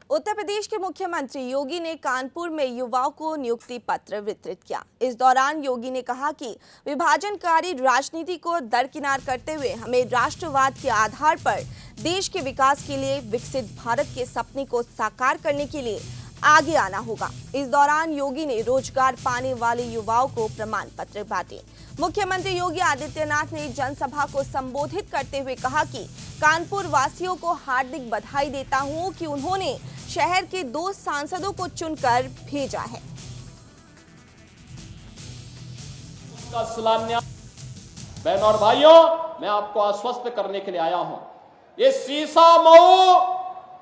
उत्तर प्रदेश के मुख्यमंत्री योगी ने कानपुर में युवाओं को नियुक्ति पत्र वितरित किया। इस दौरान योगी ने कहा कि विभाजनकारी राजनीति को दरकिनार करते हुए हमें राष्ट्रवाद के आधार पर देश के विकास के लिए, विकसित भारत के सपने को साकार करने के लिए आगे आना होगा। इस दौरान योगी ने रोजगार पाने वाले युवाओं को प्रमाण पत्र बांटे। मुख्यमंत्री योगी आदित्यनाथ ने जनसभा को संबोधित करते हुए कहा कि कानपुर वासियों को हार्दिक बधाई देता हूं कि उन्होंने शहर के 2 सांसदों को चुनकर भेजा है। बहनों और भाइयों, मैं आपको आश्वस्त करने के लिए आया हूं। ये सीसा मऊ,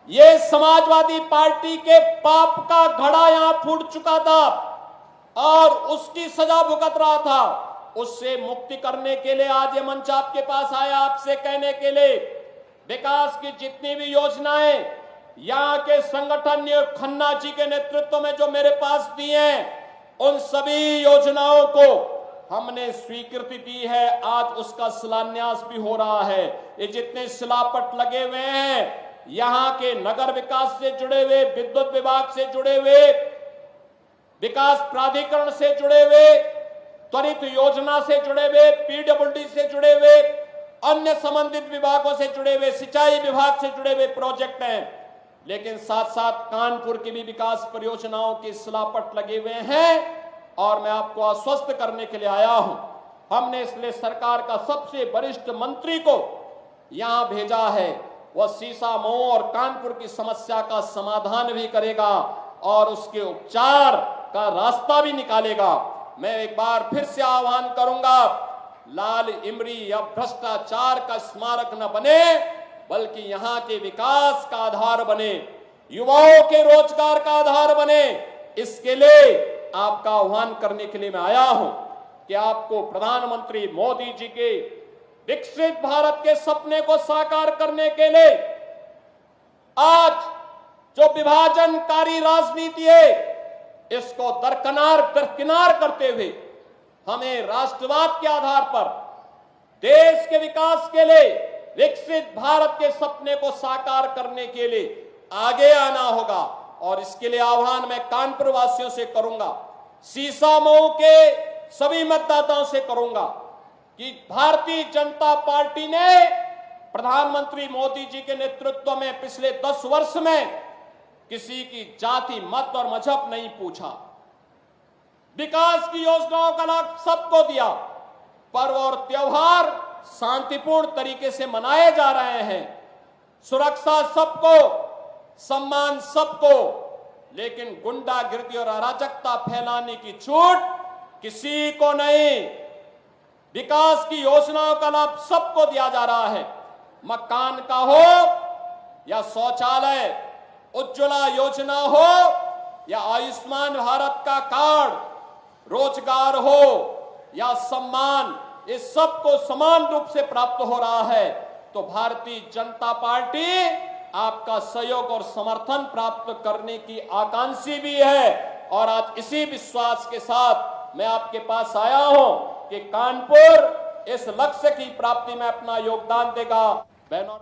ये समाजवादी पार्टी के पाप का घड़ा यहां फूट चुका था और उसकी सजा भुगत रहा था। उससे मुक्ति करने के लिए आज ये मंच आपके पास आया, आपसे कहने के लिए विकास की जितनी भी योजनाएं यहाँ के संगठन ने खन्ना जी के नेतृत्व में जो मेरे पास दी हैं, उन सभी योजनाओं को हमने स्वीकृति दी है। आज उसका शिलान्यास भी हो रहा है। ये जितने शिलापट लगे हुए हैं, यहाँ के नगर विकास से जुड़े हुए, विद्युत विभाग से जुड़े हुए, विकास प्राधिकरण से जुड़े हुए, त्वरित योजना से जुड़े हुए, पीडब्ल्यूडी से जुड़े हुए, अन्य संबंधित विभागों से जुड़े हुए, सिंचाई विभाग से जुड़े हुए प्रोजेक्ट हैं। लेकिन साथ साथ कानपुर की भी विकास परियोजनाओं के शिलापट लगे हुए हैं और मैं आपको आश्वस्त करने के लिए आया हूं। हमने इसलिए सरकार का सबसे वरिष्ठ मंत्री को यहां भेजा है। वह सीसा मऊ और कानपुर की समस्या का समाधान भी करेगा और उसके उपचार का रास्ता भी निकालेगा। मैं एक बार फिर से आह्वान करूंगा, लाल इमली या भ्रष्टाचार का स्मारक न बने, बल्कि यहाँ के विकास का आधार बने, युवाओं के रोजगार का आधार बने। इसके लिए आपका आह्वान करने के लिए मैं आया हूं कि आपको प्रधानमंत्री मोदी जी के विकसित भारत के सपने को साकार करने के लिए आज जो विभाजनकारी राजनीति है, इसको दरकिनार करते हुए हमें राष्ट्रवाद के आधार पर देश के विकास के लिए, विकसित भारत के सपने को साकार करने के लिए आगे आना होगा। और इसके लिए आह्वान मैं कानपुर वासियों से करूंगा, सीसा मऊ के सभी मतदाताओं से करूंगा कि भारतीय जनता पार्टी ने प्रधानमंत्री मोदी जी के नेतृत्व में पिछले 10 वर्ष में किसी की जाति, मत और मजहब नहीं पूछा। विकास की योजनाओं का लाभ सबको दिया। पर्व और त्योहार शांतिपूर्ण तरीके से मनाए जा रहे हैं। सुरक्षा सबको, सम्मान सबको, लेकिन गुंडागिर्दी और अराजकता फैलाने की छूट किसी को नहीं। विकास की योजनाओं का लाभ सबको दिया जा रहा है। मकान का हो या शौचालय, उज्ज्वला योजना हो या आयुष्मान भारत का कार्ड, रोजगार हो या सम्मान, इस सबको समान रूप से प्राप्त हो रहा है। तो भारतीय जनता पार्टी आपका सहयोग और समर्थन प्राप्त करने की आकांक्षी भी है। और आज इसी विश्वास के साथ मैं आपके पास आया हूं कि कानपुर इस लक्ष्य की प्राप्ति में अपना योगदान देगा। बहनों